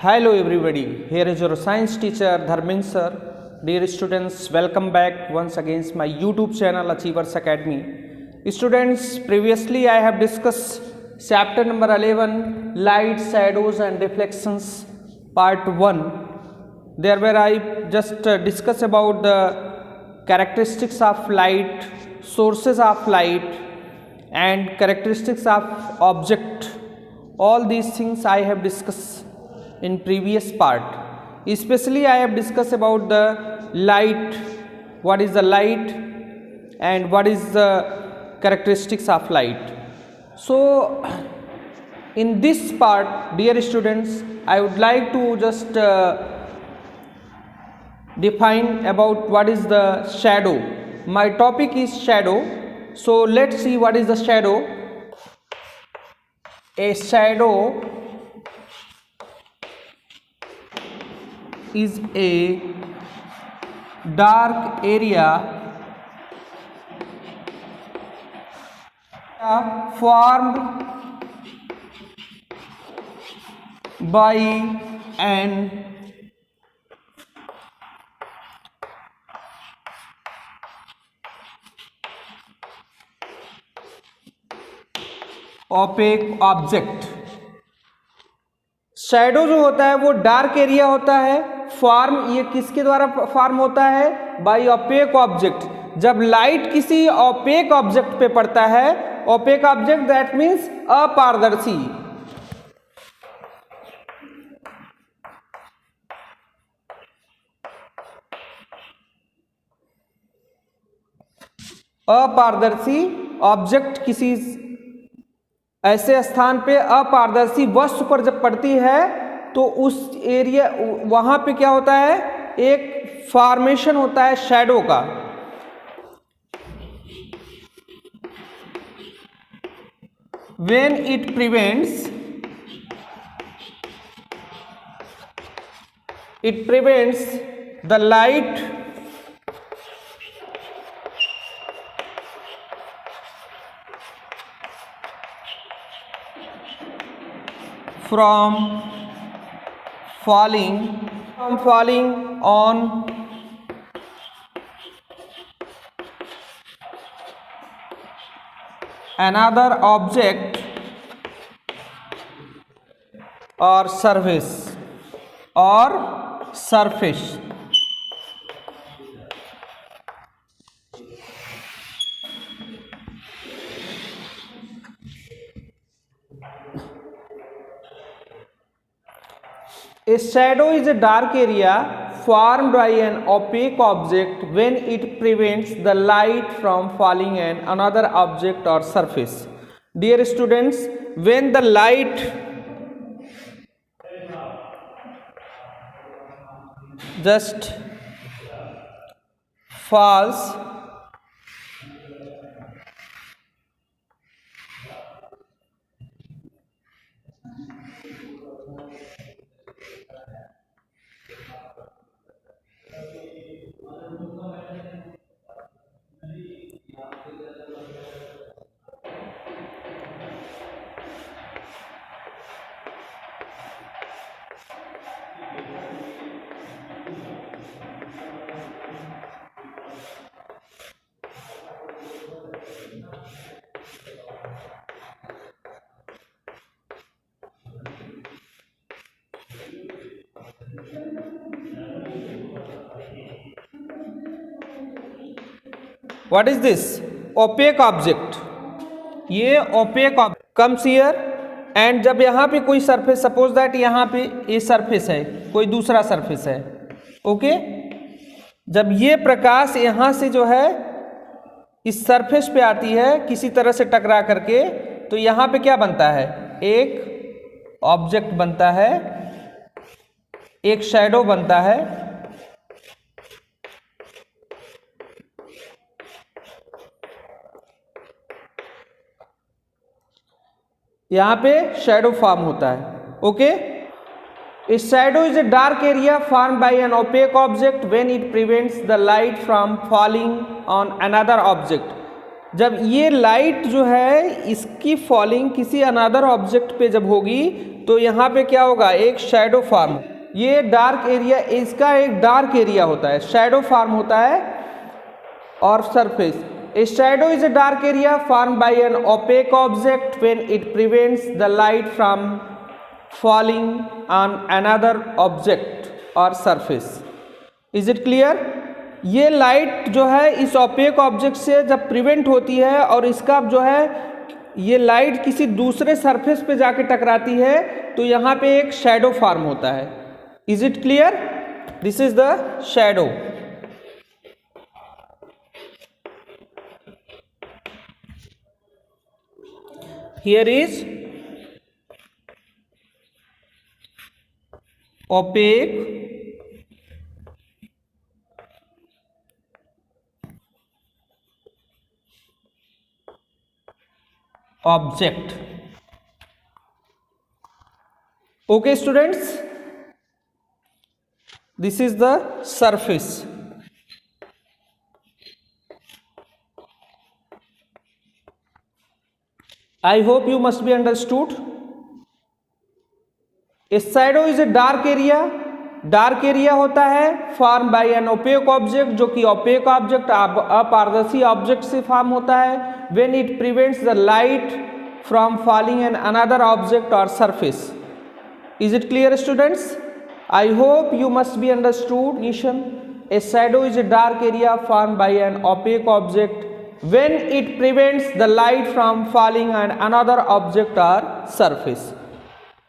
Hello everybody, here is your science teacher Dharmin sir. Dear students, welcome back once again my YouTube channel Achievers Academy. Students, previously I have discussed chapter number 11, light, shadows and reflections, part 1. There where I just discuss about the characteristics of light, sources of light and characteristics of object. All these things I have discussed in previous part. Especially I have discussed about the light, what is the light and what is the characteristics of light. So in this part, dear students, I would like to just define about what is the shadow. My topic is shadow. So let's see what is the shadow. A shadow is a dark area formed by an opaque object. Shadow जो होता है वो dark area होता है. Form ये किसके द्वारा form होता है? By opaque object. जब लाइट किसी ऑपेक ऑब्जेक्ट पे पड़ता है, ऑपेक ऑब्जेक्ट दैट मीन्स अपारदर्शी. अपारदर्शी ऑब्जेक्ट किसी ऐसे स्थान पे अपारदर्शी वस्तु पर जब पड़ती है तो उस एरिया वहां पे क्या होता है? एक फॉर्मेशन होता है शैडो का. When it prevents the light from falling on another object or surface. A shadow is a dark area formed by an opaque object when it prevents the light from falling on another object or surface. Dear students, when the light just falls what is this? Opaque object. ये opaque object comes here and जब यहाँ पे कोई surface, suppose that यहाँ पे ये surface है, कोई दूसरा सरफेस है, ओके. जब ये प्रकाश यहाँ से जो है इस सरफेस पे आती है किसी तरह से टकरा करके, तो यहाँ पे क्या बनता है? एक ऑब्जेक्ट बनता है, एक शैडो बनता है. यहाँ पे शैडो फॉर्म होता है, okay. A shadow is a dark area formed by an opaque object when it prevents the light from falling on another object. जब ये लाइट जो है इसकी फॉलिंग किसी अनदर ऑब्जेक्ट पे जब होगी तो यहाँ पे क्या होगा, एक शैडो फॉर्म, ये डार्क एरिया, इसका एक डार्क एरिया होता है, शैडो फॉर्म होता है और surface. A shadow is a dark area formed by an opaque object when it prevents the light from falling on another object or surface. Is it clear? ये light जो है इस opaque object से जब prevent होती है और इसका जो है ये लाइट किसी दूसरे सरफेस पे जाके टकराती है तो यहाँ पे एक शैडो फॉर्म होता है। Is it clear? This is the shadow. Here is opaque object. Okay students, this is the surface. I hope you must be understood. A shadow is a dark area. Dark area होता है form by an opaque object, जो कि opaque object अपारदर्शी object से form होता है when it prevents the light from falling an another object और surface. Is it clear students? I hope you must be understood निशन। A shadow is a dark area formed by an opaque object when it prevents the light from falling on another object or surface.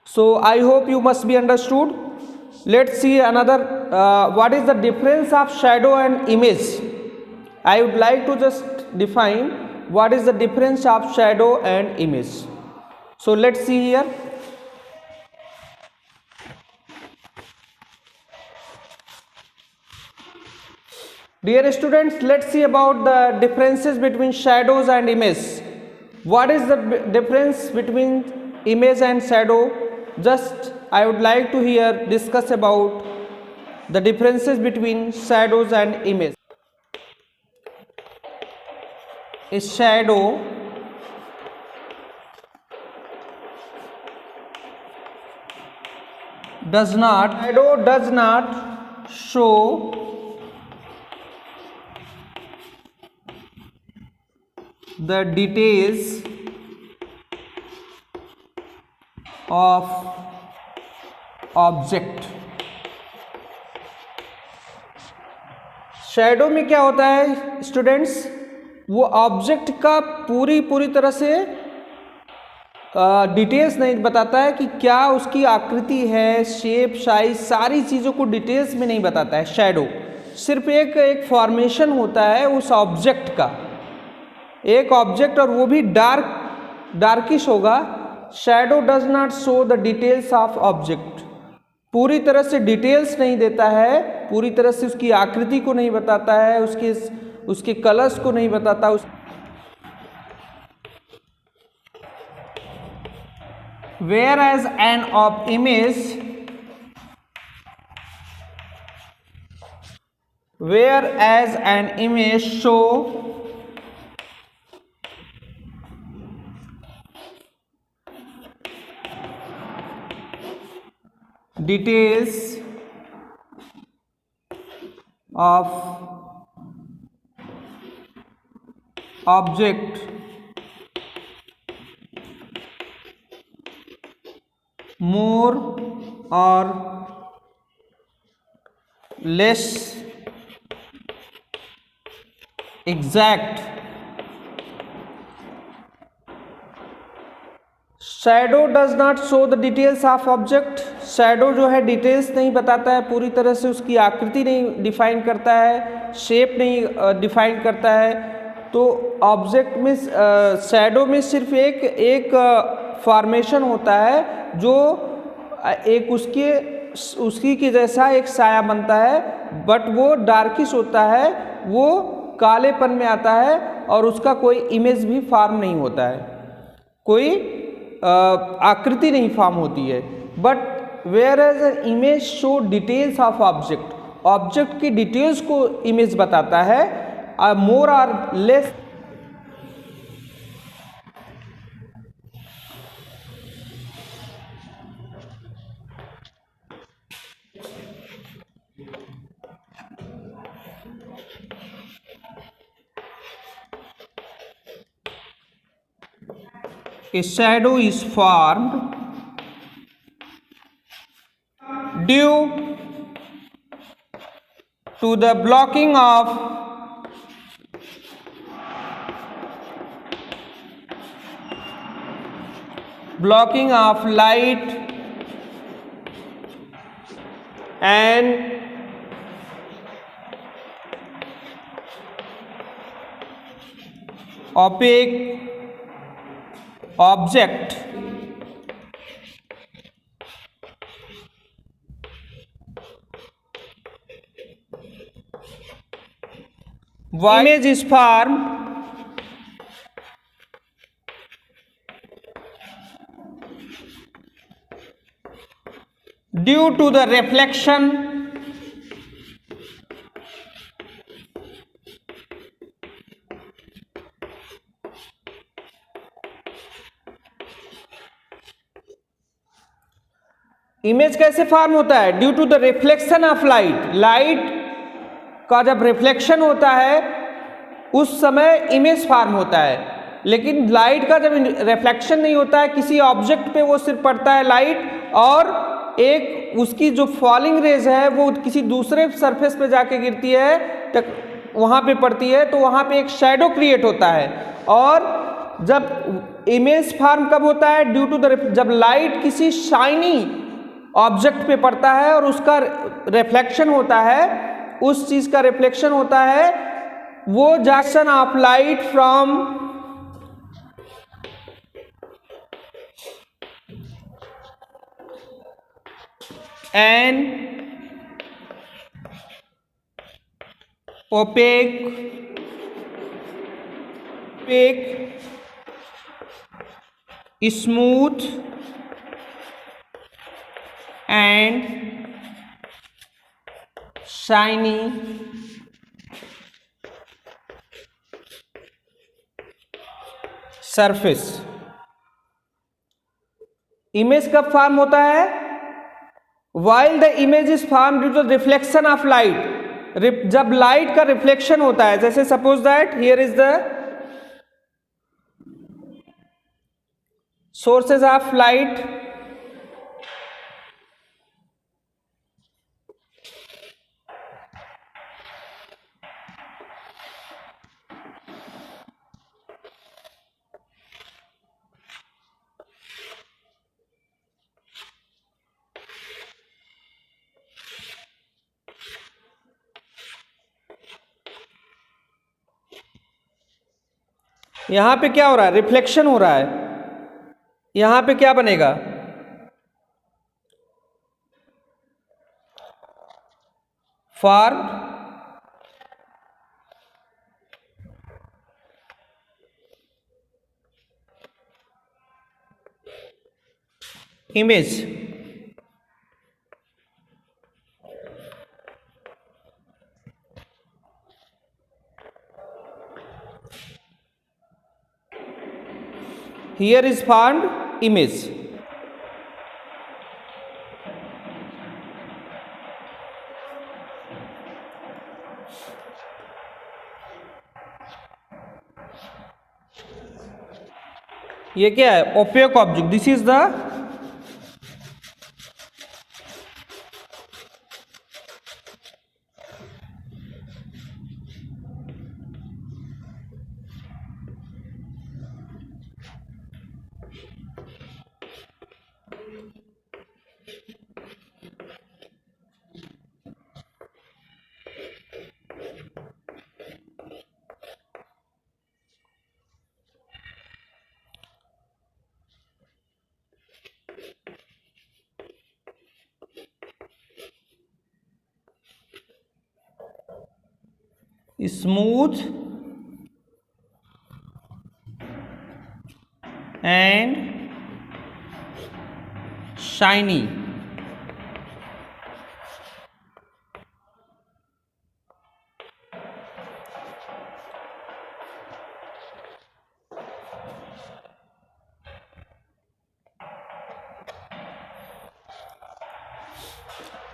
So I hope you must be understood. Let's see another what is the difference of shadow and image. I would like to just define what is the difference of shadow and image. So let's see here. Dear students, let's see about the differences between shadows and image. What is the difference between image and shadow? Just I would like to here discuss about the differences between shadows and image. A shadow does not show the details of object. Shadow में क्या होता है students, वो object का पूरी तरह से details नहीं बताता है कि क्या उसकी आकृति है, शेप, साइज, सारी चीज़ों को डिटेल्स में नहीं बताता है। शैडो सिर्फ एक फॉर्मेशन होता है उस ऑब्जेक्ट का, एक ऑब्जेक्ट, और वो भी डार्किश होगा। Shadow does not show the details of object, पूरी तरह से डिटेल्स नहीं देता है, पूरी तरह से उसकी आकृति को नहीं बताता है, उसके कलर्स को नहीं बताता। Whereas an image show details of object more or less exact. Shadow does not show the details of object, shadow जो है डिटेल्स नहीं बताता है, पूरी तरह से उसकी आकृति नहीं डिफाइन करता है, शेप नहीं डिफाइन करता है। तो ऑब्जेक्ट में शैडो में सिर्फ एक फॉर्मेशन होता है जो एक उसकी के जैसा एक साया बनता है, बट वो डार्किश होता है, वो कालेपन में आता है और उसका कोई इमेज भी फॉर्म नहीं होता है, कोई आकृति नहीं फॉर्म होती है। But where as an image show details of object, object की डिटेल्स को इमेज बताता है, मोर और less A shadow is formed due to the blocking of light and opaque object image is formed due to the reflection image कैसे form होता है? Due to the reflection of light. Light का जब reflection होता है उस समय image form होता है, लेकिन लाइट का जब रिफ्लेक्शन नहीं होता है, किसी ऑब्जेक्ट पे वो सिर्फ पड़ता है लाइट, और एक उसकी जो फॉलिंग रेज है वो किसी दूसरे सरफेस पे जाके गिरती है, तक वहाँ पे पड़ती है, तो वहाँ पे एक शैडो क्रिएट होता है। और जब इमेज फॉर्म कब होता है? ड्यू टू द जब लाइट किसी शाइनी ऑब्जेक्ट पे पड़ता है और उसका रिफ्लेक्शन होता है, उस चीज का रिफ्लेक्शन होता है, वो direction of light from an opaque smooth and shiny surface। Image कब फॉर्म होता है? while the image is formed due to the reflection of light। जब लाइट का रिफ्लेक्शन होता है, जैसे suppose that here is the sources of light, यहां पे क्या हो रहा है? रिफ्लेक्शन हो रहा है। यहां पे क्या बनेगा? Form image. Here is formed image। ये क्या है? Opaque object. This is the smooth and shiny।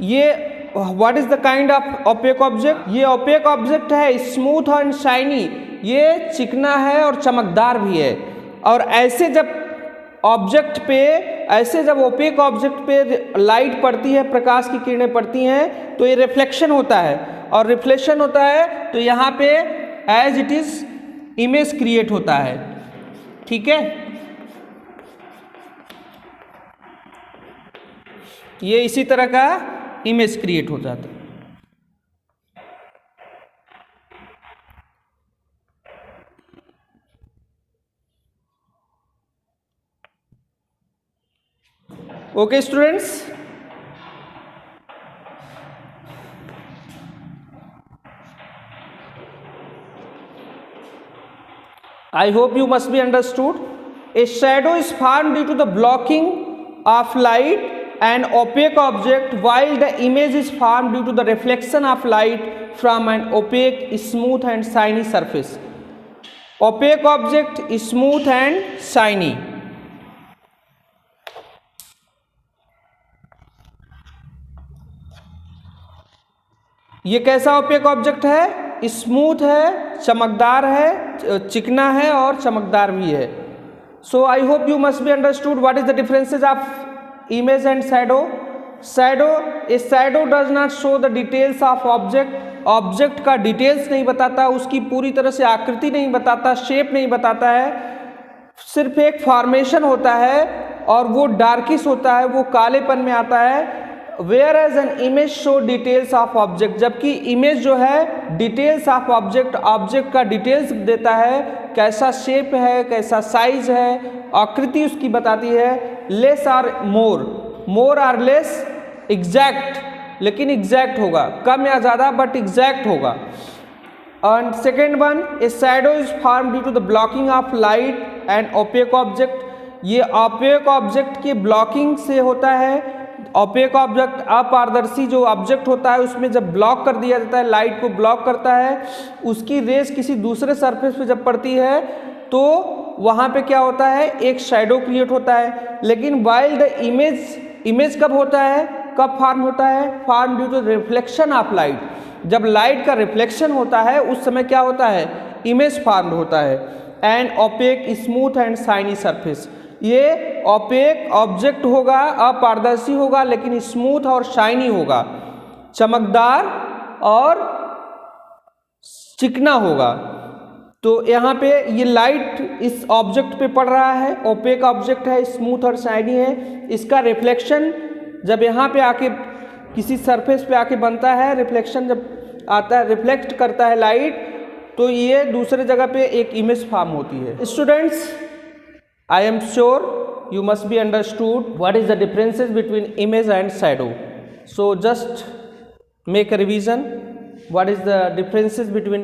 ये what is the kind of OPEC object? ये ओपेक ऑब्जेक्ट है, स्मूथ एंड शाइनी। ये चिकना है और चमकदार भी है। और ऐसे जब ऑब्जेक्ट पे, ऐसे जब ओपेक ऑब्जेक्ट पे लाइट पड़ती है, प्रकाश की किरणें पड़ती हैं, तो ये रिफ्लेक्शन होता है, और रिफ्लेक्शन होता है तो यहाँ पे as it is image create होता है। ठीक है, ये इसी तरह का इमेज क्रिएट हो जाता है। Okay students, I hope you must be understood. A shadow is formed due to the blocking of light and opaque object, while the image is formed due to the reflection of light from an opaque, smooth and shiny surface. Opaque object is smooth and shiny. ये कैसा opaque object है? Smooth है, चमकदार है, चिकना है और चमकदार भी है। So I hope you must be understood what is the differences of image and shadow. Shadow, a shadow does not show the details of object. Object का डिटेल्स नहीं बताता, उसकी पूरी तरह से आकृति नहीं बताता, शेप नहीं बताता है, सिर्फ एक फॉर्मेशन होता है और वो डार्किश होता है, वो कालेपन में आता है। Where as an image show details of object, जबकि इमेज जो है डिटेल्स ऑफ ऑब्जेक्ट, ऑब्जेक्ट का डिटेल्स देता है, कैसा शेप है, कैसा साइज है, आकृति उसकी बताती है। Less or more, more or less exact, लेकिन एग्जैक्ट होगा, कम या ज़्यादा बट एग्जैक्ट होगा। And second one, a shadow is form due to the blocking of light and opaque object. ये ओपेक ऑब्जेक्ट की ब्लॉकिंग से होता है। ओपेक ऑब्जेक्ट, अपारदर्शी जो ऑब्जेक्ट होता है उसमें जब ब्लॉक कर दिया जाता है, लाइट को ब्लॉक करता है, उसकी रेस किसी दूसरे सरफेस पे जब पड़ती है तो वहाँ पे क्या होता है, एक शैडो क्रिएट होता है। लेकिन वाइल द इमेज, इमेज कब होता है, कब फॉर्म होता है? Form due to reflection of light. जब लाइट का रिफ्लेक्शन होता है उस समय क्या होता है, इमेज फॉर्म होता है। And opaque, smooth and shiny surface, ये ओपेक ऑब्जेक्ट होगा, अपारदर्शी होगा, लेकिन स्मूथ और शाइनी होगा, चमकदार और चिकना होगा। तो यहाँ पे ये लाइट इस ऑब्जेक्ट पे पड़ रहा है, ओपेक ऑब्जेक्ट है, स्मूथ और शाइनी है। इसका रिफ्लेक्शन जब यहाँ पे आके किसी सरफेस पे आके बनता है, रिफ्लेक्शन जब आता है, रिफ्लेक्ट करता है लाइट, तो ये दूसरे जगह पे एक इमेज फॉर्म होती है। Students, I am sure you must be understood what is the differences between image and shadow. So just make a revision. What is the differences between